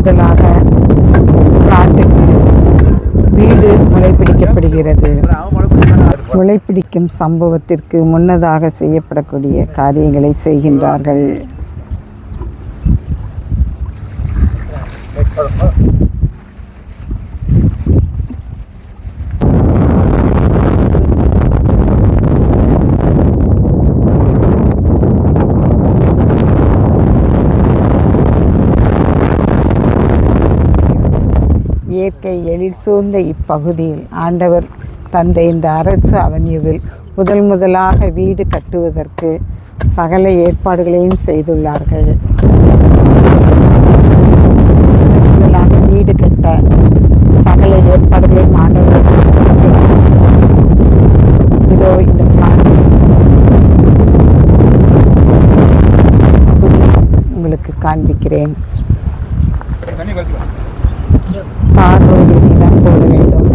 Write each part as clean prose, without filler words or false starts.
முதலாக நாட்டுக்கு வீடு முளைப்பிடிக்கப்படுகிறது. முளைப்பிடிக்கும் சம்பவத்திற்கு முன்னதாக செய்யப்படக்கூடிய காரியங்களை செய்கின்றார்கள். இயற்கை எழில் சூழ்ந்த இப்பகுதியில் ஆண்டவர் தந்த இந்த அரசு அவென்யூவில் முதலாக வீடு கட்டுவதற்கு சகல ஏற்பாடுகளையும் செய்துள்ளார்கள். முதலாக வீடு கட்ட சகல ஏற்பாடுகளையும் ஆண்டவர் இதோ இந்த உங்களுக்கு காண்பிக்கிறேன். தார் ரோடில் தான் போட வேண்டும்.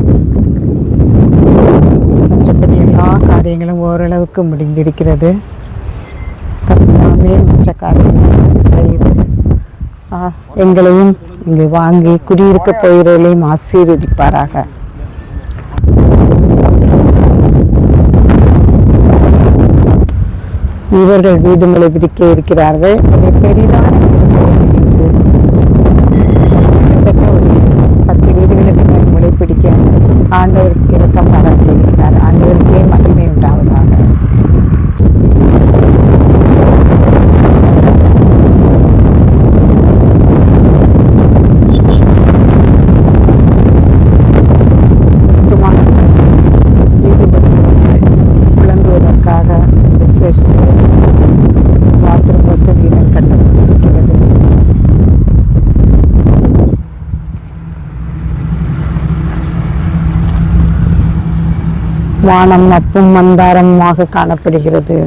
மற்றபடி எல்லா காரியங்களும் ஓரளவுக்கு முடிந்திருக்கிறது. எல்லாமே மற்ற காரியங்கள் செய்து எங்களையும் இங்கு வாங்கி குடியிருக்க போகிறவர்களையும் ஆசீர்வதிப்பாராக. இவர்கள் வீடுகளை விதிக்க இருக்கிறார்கள். பெரிதான பிடிக்க ஆண்டவருக்கு இரக்கம் பாராட்டியிருக்கிறார். ஆண்டவருக்கே மகிமை உண்டாவதாக. விளங்குவதற்காக இந்த பாத்ரூம் வசதியுடன் கட்டப்பட்டிருக்கிறது. வானம் மப்பும் மந்தாரமாக காணப்படுகிறது.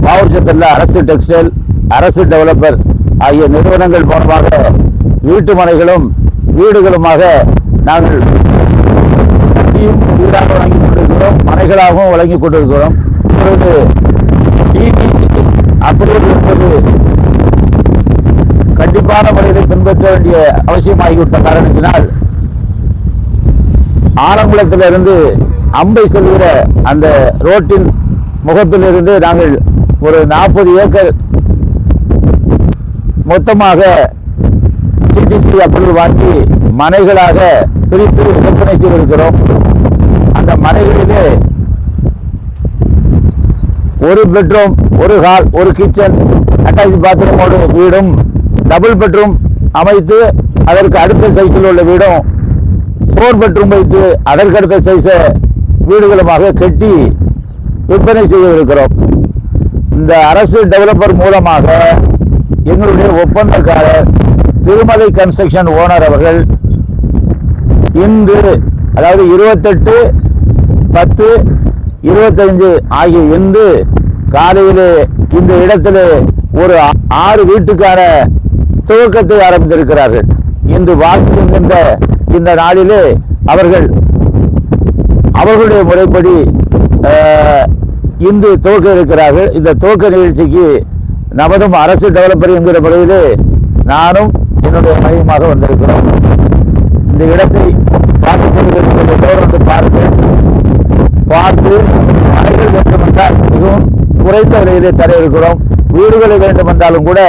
மாவட்டத்தில் அரசு டெக்ஸ்டைல், அரசு டெவலப்பர் ஆகிய நிறுவனங்கள் மூலமாக வீட்டு மனைகளும் வீடுகளுமாக நாங்கள் கட்டியும் வீடாக வழங்கிக் கொண்டிருக்கிறோம், மனைகளாகவும் வழங்கிக் கொண்டிருக்கிறோம். இப்பொழுது டிடிசி அப்ரூவல் என்பது கண்டிப்பான முறையில் பின்பற்ற வேண்டிய அவசியமாகிவிட்ட காரணத்தினால் ஆலங்குளத்திலிருந்து அம்பை செல்கிற அந்த ரோட்டின் முகப்பிலிருந்து நாங்கள் ஒரு 40 ஏக்கர் மொத்தமாக டிடிசி அப்ரூவல் வாங்கி மனைகளாக பிரித்து விற்பனை செய்திருக்கிறோம். அந்த மனைகளிலே ஒரு பெட்ரூம், ஒரு ஹால், ஒரு கிச்சன், அட்டாச் பாத்ரூமோடு வீடும், டபுள் பெட்ரூம் அமைத்து அதற்கு அடுத்த சைஸில் உள்ள வீடும், 4 பெட்ரூம் வைத்து அதற்கு அடுத்த சைஸ வீடுகளுமாக கட்டி விற்பனை செய்திருக்கிறோம். இந்த அரசு டெவலப்பர் மூலமாக எங்களுடைய ஒப்பந்தக்காரர் திருமலை கன்ஸ்ட்ரக்ஷன் ஓனர் அவர்கள் இன்று, அதாவது 28/10/25 ஆகிய இன்று காலையிலே இந்த இடத்திலே ஒரு 6 வீட்டுக்கான துவக்கத்தை ஆரம்பித்திருக்கிறார்கள். இன்று வாசிக்கின்ற இந்த நாளிலே அவர்கள் அவர்களுடைய முறைப்படி இன்று துவக்க இருக்கிறார்கள். இந்த துவக்க நிகழ்ச்சிக்கு நமதும் அரசு டெவலப்பர் என்கிற முறையிலே நானும் என்னுடைய மையமாக வந்திருக்கிறோம். இந்த இடத்தை பார்த்து பாருங்கள். பார்த்து மனைகள் வேண்டுமென்றால் மிகவும் குறைந்த விலையிலே தர இருக்கிறோம். வீடுகளை வேண்டுமென்றாலும் கூட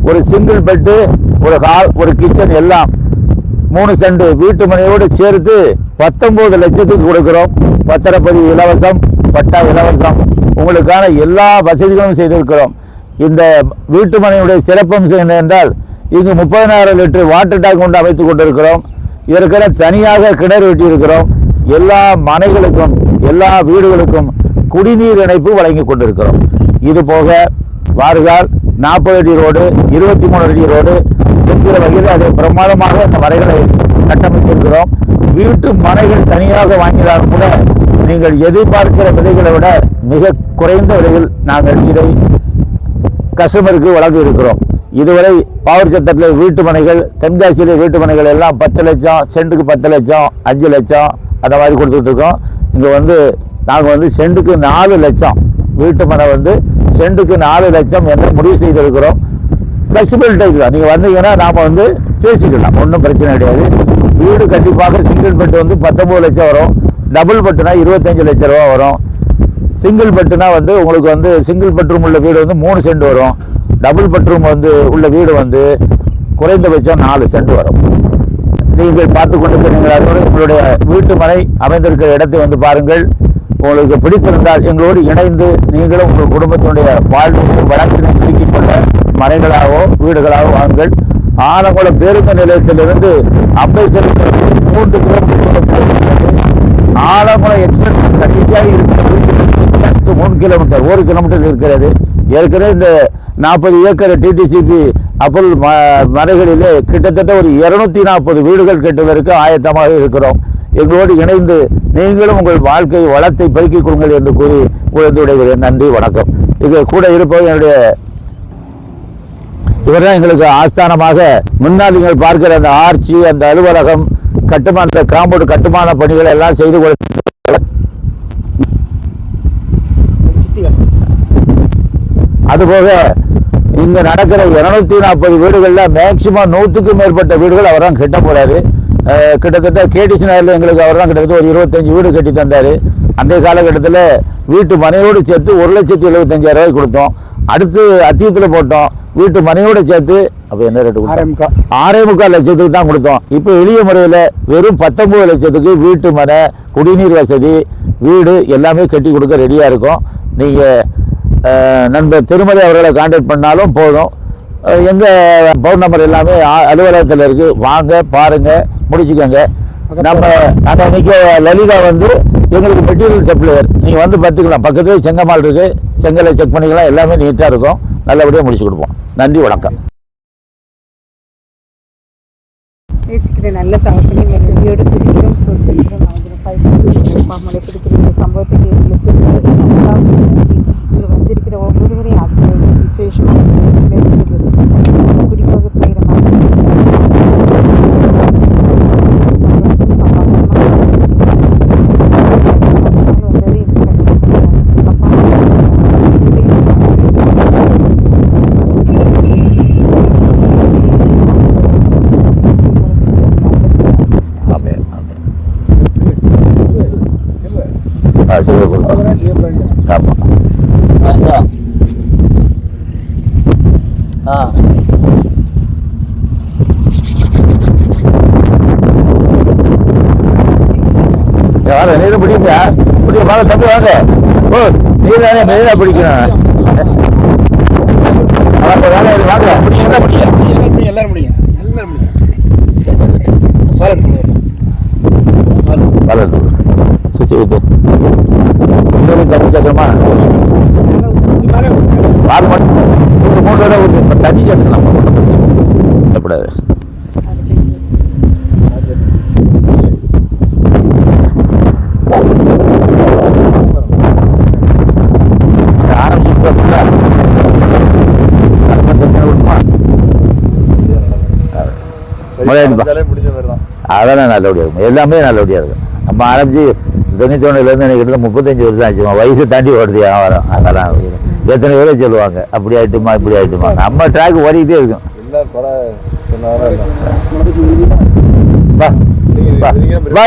ஒரு சிங்கிள் பெட்டு, ஒரு ஹால், ஒரு கிச்சன் எல்லாம் 3 சென்ட் வீட்டு மனையோடு சேர்த்து 19 லட்சத்துக்கு கொடுக்கிறோம். பத்திரப்பதிவு இலவசம், பட்டா இலவசம், உங்களுக்கான எல்லா வசதிகளும் செய்திருக்கிறோம். இந்த வீட்டு மனையுடைய சிறப்பம்சம் என்ன என்றால், இங்கு 30,000 லிட்டர் வாட்டர் டேங்க் கொண்டு அமைத்துக் கொண்டிருக்கிறோம். இதற்கென தனியாக கிணறு வெட்டியிருக்கிறோம். எல்லா மனைகளுக்கும் எல்லா வீடுகளுக்கும் குடிநீர் இணைப்பு வழங்கி கொண்டிருக்கிறோம். இது போக வார்கால் 40 அடி ரோடு, 23 அடி ரோடு, என்கிற வகையில் அதை பிரமாதமாக அந்த மனைகளை கட்டமைத்திருக்கிறோம். வீட்டு மனைகள் தனியாக வாங்கினாலும் கூட நீங்கள் எதிர்பார்க்கிற விலைகளை விட மிக குறைந்த விலையில் நாங்கள் இதை கஸ்டமருக்கு வழங்க இருக்கிறோம். இதுவரை பாவூர் சத்திரத்தில் வீட்டு மனைகள், தென்காசியிலே வீட்டு மனைகள் எல்லாம் 10 லட்சம், சென்ட்டுக்கு 10 லட்சம், 5 லட்சம் அந்த மாதிரி கொடுத்துட்டு இருக்கோம். இங்கே வந்து நாங்கள் வந்து சென்ட்டுக்கு 4 லட்சம், வீட்டு மனை வந்து சென்ட்டுக்கு 4 லட்சம் என்று முடிவு செய்திருக்கிறோம். ஃப்ளெக்சிபிள் டைப் தான். நீங்கள் வந்தீங்கன்னா நாம் வந்து பேசிக்கலாம், ஒன்றும் பிரச்சனை கிடையாது. வீடு கண்டிப்பாக சிங்கிள் பெட்டு வந்து 19 லட்சம் வரும், டபுள் பெட்டுனா 25 லட்ச ரூபா வரும். சிங்கிள் பெட்டுனா வந்து உங்களுக்கு வந்து சிங்கிள் பெட்ரூம் உள்ள வீடு வந்து 3 சென்ட் வரும், டபுள் பெட்ரூம் வந்து உள்ள வீடு வந்து குறைந்தபட்சம் 4 சென்ட் வரும். நீங்கள் பார்த்து கொண்டிருக்கிறீர்கள். அதோடு எங்களுடைய வீட்டு மனை அமைந்திருக்கிற இடத்தை வந்து பாருங்கள். உங்களுக்கு பிடித்திருந்தால் எங்களோடு இணைந்து நீங்களும் உங்கள் குடும்பத்தினுடைய வாழ்வினை வளர்ச்சினை பெருக்கிக் கொள்ள மனைகளாகவோ வீடுகளாகவோ வாங்குங்கள். ஆலங்குளம் பேருந்து நிலையத்திலிருந்து அம்பை செல்வதற்கு 3 கிலோமீட்டர், ஆலங்குளம் எக்ஸ்டென்ஷன் கடைசியாக இருக்கிறது 3 கிலோமீட்டர், 1 கிலோமீட்டர் இருக்கிறது. ஏற்கனவே இந்த 40 ஏக்கர் டிடிசிபி அப்பல் மனைகளிலே கிட்டத்தட்ட ஒரு 240 வீடுகள் கட்டுவதற்கு ஆயத்தமாக இருக்கிறோம். எங்களோடு இணைந்து நீங்களும் உங்கள் வாழ்க்கை வளத்தை பெருக்கிக் கொள்ளுங்கள் என்று கூறி உழைத்துடைகிறேன். நன்றி, வணக்கம். இது கூட இருப்பவர் என்னுடைய இவர்தான் எங்களுக்கு ஆஸ்தானமாக முன்னால் நீங்கள் பார்க்கிற அந்த ஆர்ச்சி, அந்த அலுவலகம், அந்த காம்பவுண்ட் கட்டுமான பணிகளை எல்லாம் செய்து கொடுத்து அதுபோக இங்க நடக்கிற 240 வீடுகள்ல மேக்சிமம் 100க்கும் மேற்பட்ட வீடுகள் அவர் தான் கட்ட போறாரு. கிட்டத்தட்ட கேடிசி நகரில் எங்களுக்கு அவர் தான் கிட்டத்தட்ட ஒரு 25 வீடு கட்டி தந்தாரு. அன்றைய காலகட்டத்தில் வீட்டு மனையோடு சேர்த்து 1,75,000 ரூபாய் கொடுத்தோம். அடுத்து அத்தியத்தில் போட்டோம், வீட்டு மனையோடு சேர்த்து அப்போ என்ன ரேட்டு? 6,45 லட்சத்துக்கு தான் கொடுத்தோம். இப்போ எளிய முறையில் வெறும் 19 லட்சத்துக்கு வீட்டு மனை, குடிநீர் வசதி, வீடு எல்லாமே கட்டி கொடுக்க ரெடியாக இருக்கும். நீங்கள் நண்பர் திருமலை அவர்களை கான்டாக்ட் பண்ணாலும் போதும். எங்கள் ஃபோன் நம்பர் எல்லாமே அலுவலகத்தில் இருக்குது. வாங்க, பாருங்கள், முடிச்சுக்கோங்க. நம்ம இன்னைக்கு லலிதா வந்து எங்களுக்கு மெட்டீரியல் சப்ளையர். நீங்கள் வந்து பார்த்துக்கலாம், பக்கத்துலேயே செங்கமால் இருக்குது, செங்கலை செக் பண்ணிக்கலாம், எல்லாமே நீட்டாக இருக்கும். நல்லபடியாக முடிச்சு கொடுப்போம். நன்றி, வணக்கம். பேசிக்கிற நல்ல தகவலை நன்றியோடு துடிக்கிறோம், சொற்கிறோம். மழை பிடிக்கிற இந்த சம்பவத்துக்கு எங்களுக்கு இங்கே வந்திருக்கிற ஒவ்வொருவரையும் ஆசிரியர் விசேஷமாக குடிப்போக போயிட நீரும் பிடிங்க, பிடிக்க மேலே தம்பி வாங்க. ஓ, நீர் தானே மெயினாக பிடிக்கணும். வாங்க, எல்லாரும் தண்ணி சேர்க்கணுமா? 6 மணி 3 தடவை ஊற்றி தண்ணி சேர்த்துக்கலாம். கூடாது. அதெல்லாம் நல்லபடியாக இருக்கும், எல்லாமே நல்லபடியாக இருக்கும். நம்ம ஆரம்பிச்சு 91லேருந்து எனக்கு கிட்ட 35 வருஷம் ஆச்சுமா. வயசு தாண்டி ஓடுது வியாபாரம். அதெல்லாம் எத்தனை பேரை சொல்லுவாங்க, அப்படி ஆகிட்டுமா இப்படி ஆகிட்டுமா. நம்ம ட்ராக் ஓடிக்கிட்டே இருக்கும்.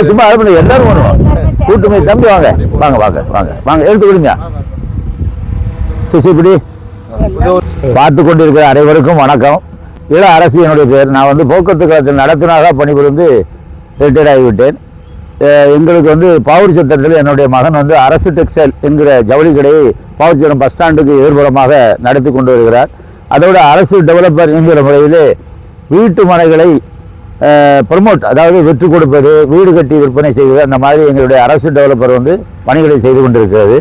சும்மா எல்லாரும் பண்ணுவோம். கூட்டுமை தம்பி வாங்க வாங்க வாங்க வாங்க வாங்க, எடுத்து கொடுங்க. இப்படி பார்த்து கொண்டிருக்கிற அனைவருக்கும் வணக்கம். இள அரசு என்னுடைய பேர். நான் வந்து போக்குவரத்து கழகத்தில் நடத்துனராக பணிபுரிந்து ரிட்டையர்ட் ஆகிவிட்டேன். எங்களுக்கு வந்து பாவூர் சத்திரத்தில் என்னுடைய மகன் வந்து அரசு டெக்ஸ்டைல் என்கிற ஜவுளி கடையை பாவூர் சத்திரம் பஸ் ஸ்டாண்டுக்கு எதிர்புறமாக நடத்தி கொண்டு வருகிறார். அதோட அரசு டெவலப்பர் என்கிற முறையிலே வீட்டு மனைகளை ப்ரமோட், அதாவது விற்று கொடுப்பது, வீடு கட்டி விற்பனை செய்வது, அந்த மாதிரி எங்களுடைய அரசு டெவலப்பர் வந்து பணிகளை செய்து கொண்டிருக்கிறது.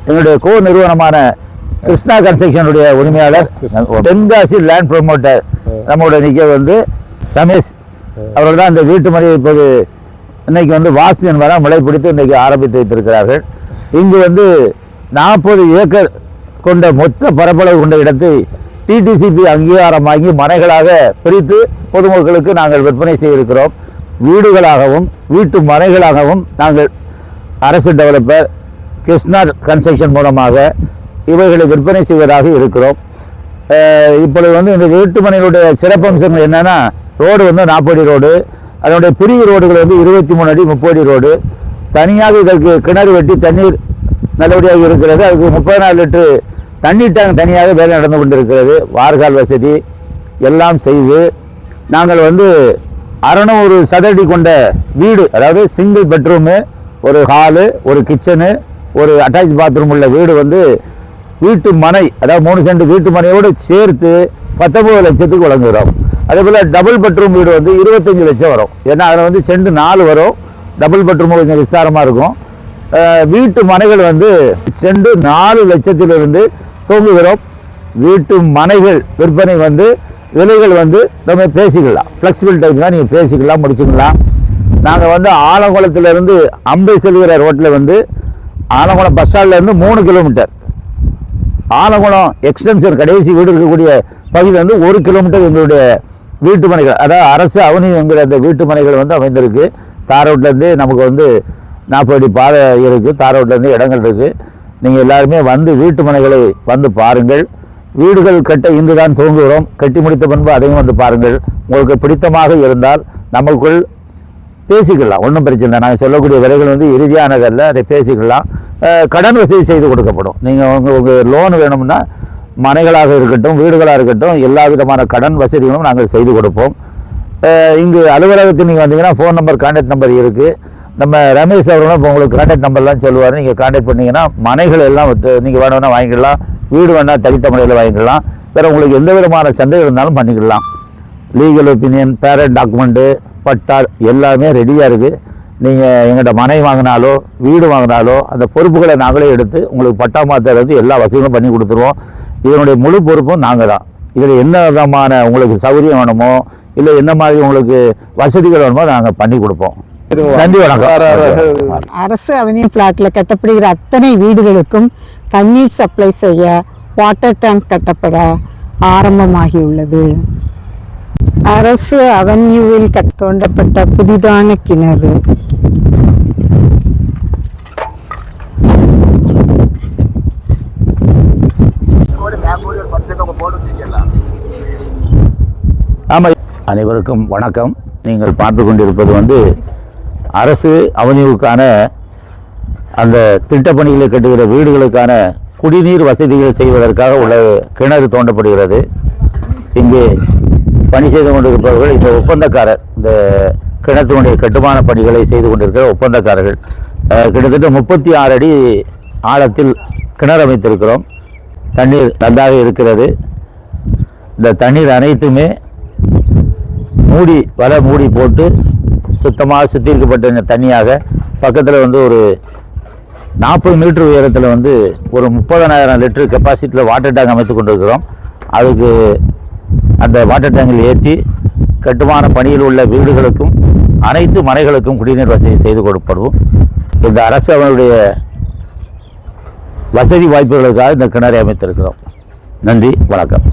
எங்களுடைய கோ நிறுவனமான கிருஷ்ணா கன்ஸ்ட்ரக்ஷனுடைய உரிமையாளர் தென்காசி லேண்ட் ப்ரமோட்டர் நம்மளோட நிற்க வந்து ரமேஷ் அவர்கள் தான் இந்த வீட்டு மனையை இப்போது இன்னைக்கு வந்து வாஸ்து என்பதாக முளை பிடித்து இன்றைக்கி ஆரம்பித்து வைத்திருக்கிறார்கள். இங்கு வந்து 40 ஏக்கர் கொண்ட மொத்த பரப்பளவு கொண்ட இடத்தை டிடிசிபி அங்கீகாரம் வாங்கி மனைகளாக பிரித்து பொதுமக்களுக்கு நாங்கள் விற்பனை செய்ய இருக்கிறோம். வீடுகளாகவும் வீட்டு மனைகளாகவும் நாங்கள் அரசு டெவலப்பர் கிருஷ்ணா கன்ஸ்ட்ரக்ஷன் மூலமாக இவைகளை விற்பனை செய்வதாக இருக்கிறோம். இப்பொழுது வந்து இந்த வீட்டு மனைகளுடைய சிறப்பம்சங்கள் என்னென்னா, ரோடு வந்து 40 அடி ரோடு, அதனுடைய பிரிவு ரோடுகள் வந்து 23 அடி 30 அடி ரோடு. தனியாக இதற்கு கிணறு வெட்டி தண்ணீர் நல்லபடியாக இருக்கிறது. அதுக்கு 34 லிட்டரு தண்ணீர் டேங்க் தனியாக வேலை நடந்து கொண்டிருக்கிறது. வார்கால் வசதி எல்லாம் செய்து நாங்கள் வந்து 600 சதுரடி கொண்ட வீடு, அதாவது சிங்கிள் பெட்ரூமு, ஒரு ஹாலு, ஒரு கிச்சனு, ஒரு அட்டாச் பாத்ரூம் உள்ள வீடு வந்து வீட்டு மனை, அதாவது 3 சென்ட் வீட்டு மனையோடு சேர்த்து 19 லட்சத்துக்கு வழங்குகிறோம். அதே போல் டபுள் பெட்ரூம் வீடு வந்து 25 லட்சம் வரும். ஏன்னா அதில் வந்து சென்ட் 4 வரும். டபுள் பெட்ரூம் கொஞ்சம் விசாரமாக இருக்கும். வீட்டு மனைகள் வந்து சென்ட் 4 லட்சத்திலிருந்து தூங்குகிறோம். வீட்டு மனைகள் விற்பனை வந்து விலைகள் வந்து நம்ம பேசிக்கலாம், ஃப்ளெக்சிபிள் டைப் தான், நீங்கள் பேசிக்கலாம், முடிச்சுக்கலாம். நாங்கள் வந்து ஆலங்குளத்திலேருந்து அம்பை செல்கிற ரோட்டில் வந்து ஆலங்குளம் பஸ் ஸ்டாண்ட்லேருந்து 3 கிலோமீட்டர், ஆலங்குளம் எக்ஸ்டென்ஷன் கடைசி வீடு இருக்கக்கூடிய பகுதியில் வந்து 1 கிலோமீட்டர் எங்களுடைய வீட்டு மனைகள், அதாவது அரசு அவனி என்கிற அந்த வீட்டு மனைகள் வந்து அமைந்திருக்கு. தார் ரோட்லேருந்து நமக்கு வந்து 40 அடி பாதை இருக்குது, தார் ரோட்லேருந்து இடங்கள் இருக்குது. நீங்கள் எல்லாருமே வந்து வீட்டு மனைகளை வந்து பாருங்கள். வீடுகள் கட்ட இன்று தான் துவங்குகிறோம். கட்டி முடித்த பின்பு அதையும் வந்து பாருங்கள். உங்களுக்கு பிடித்தமாக இருந்தால் நமக்குள் பேசிக்கலாம், ஒன்றும் பிரச்சனை இல்லை. நாங்கள் சொல்லக்கூடிய விலைகள் வந்து இறுதியானதல்ல, அதை பேசிக்கலாம். கடன் வசதி செய்து கொடுக்கப்படும். நீங்கள் உங்கள் லோன் வேணும்னா மனைகளாக இருக்கட்டும் வீடுகளாக இருக்கட்டும் எல்லா விதமான கடன் வசதிகளும் நாங்கள் செய்து கொடுப்போம். இங்கு அலுவலகத்தில் நீங்கள் வந்தீங்கன்னா ஃபோன் நம்பர், கான்டாக்ட் நம்பர் இருக்குது. நம்ம ரமேஷ் அவர்களும் இப்போ உங்களுக்கு கான்டாக்ட் நம்பர்லாம் சொல்லுவார். நீங்கள் கான்டாக்ட் பண்ணிங்கன்னா மனைகள் எல்லாம் நீங்கள் வேணும்னா வாங்கிக்கலாம், வீடு வேணால் தனித்த முறையில் வாங்கிக்கலாம். வேறு உங்களுக்கு எந்த விதமான சந்தேகம் இருந்தாலும் பண்ணிக்கலாம். லீகல் ஒப்பீனியன், பேரண்ட் டாக்குமெண்ட்டு, பட்டா எல்லாமே ரெடியாக இருக்குது. நீங்கள் எங்கள்கிட்ட மனை வாங்கினாலோ வீடு வாங்கினாலோ அந்த பொறுப்புகளை நாங்களே எடுத்து உங்களுக்கு பட்டா மாற்றுறது எல்லா வசதிகளும் பண்ணி கொடுத்துருவோம். இதனுடைய முழு பொறுப்பும் நாங்கள் தான். இதில் என்ன விதமான உங்களுக்கு சௌகரியம் வேணுமோ இல்லை என்ன மாதிரி உங்களுக்கு வசதிகள் வேணுமோ நாங்கள் பண்ணி கொடுப்போம். நன்றி, வணக்கம். அரசு அவென்யூ பிளாட்ல கட்டப்படுகிற அத்தனை வீடுகளுக்கும் தண்ணீர் சப்ளை செய்ய வாட்டர் டேங்க் கட்டப்பட ஆரம்பமாகியுள்ளது. அரசு அவென்யூவில் தோண்டப்பட்ட புதிதான கிணறு ஆமாம். அனைவருக்கும் வணக்கம். நீங்கள் பார்த்து கொண்டிருப்பது வந்து அரசு அவென்யூவுக்கான அந்த திட்டப்பணிகளை கட்டுகிற வீடுகளுக்கான குடிநீர் வசதிகள் செய்வதற்காக உள்ள கிணறு தோண்டப்படுகிறது. இங்கே பணி செய்து கொண்டிருப்பவர்கள் இந்த ஒப்பந்தக்காரர், இந்த கிணத்தினுடைய கட்டுமான பணிகளை செய்து கொண்டிருக்கிற ஒப்பந்தக்காரர்கள். கிட்டத்தட்ட 36 அடி ஆழத்தில் கிணறு அமைத்திருக்கிறோம். தண்ணீர் நன்றாக இருக்கிறது. இந்த தண்ணீர் அனைத்துமே மூடி போட்டு சுத்தமாக சுத்திகரிக்கப்பட்ட இந்த தண்ணியாக பக்கத்தில் வந்து ஒரு 40 மீட்டர் உயரத்தில் வந்து ஒரு 30,000 லிட்டர் கெப்பாசிட்டியில் வாட்டர் டேங்க் அமைத்து கொண்டிருக்கிறோம். அதுக்கு அந்த வாட்டர் டேங்கில் ஏற்றி கட்டுமான பணியில் உள்ள வீடுகளுக்கும் அனைத்து மனைகளுக்கும் குடிநீர் வசதி செய்து கொடுப்பதும் இந்த அரசு அவனுடைய வசதி வாய்ப்புகளுக்காக இந்த கிணறை அமைத்திருக்கிறோம். நன்றி, வணக்கம்.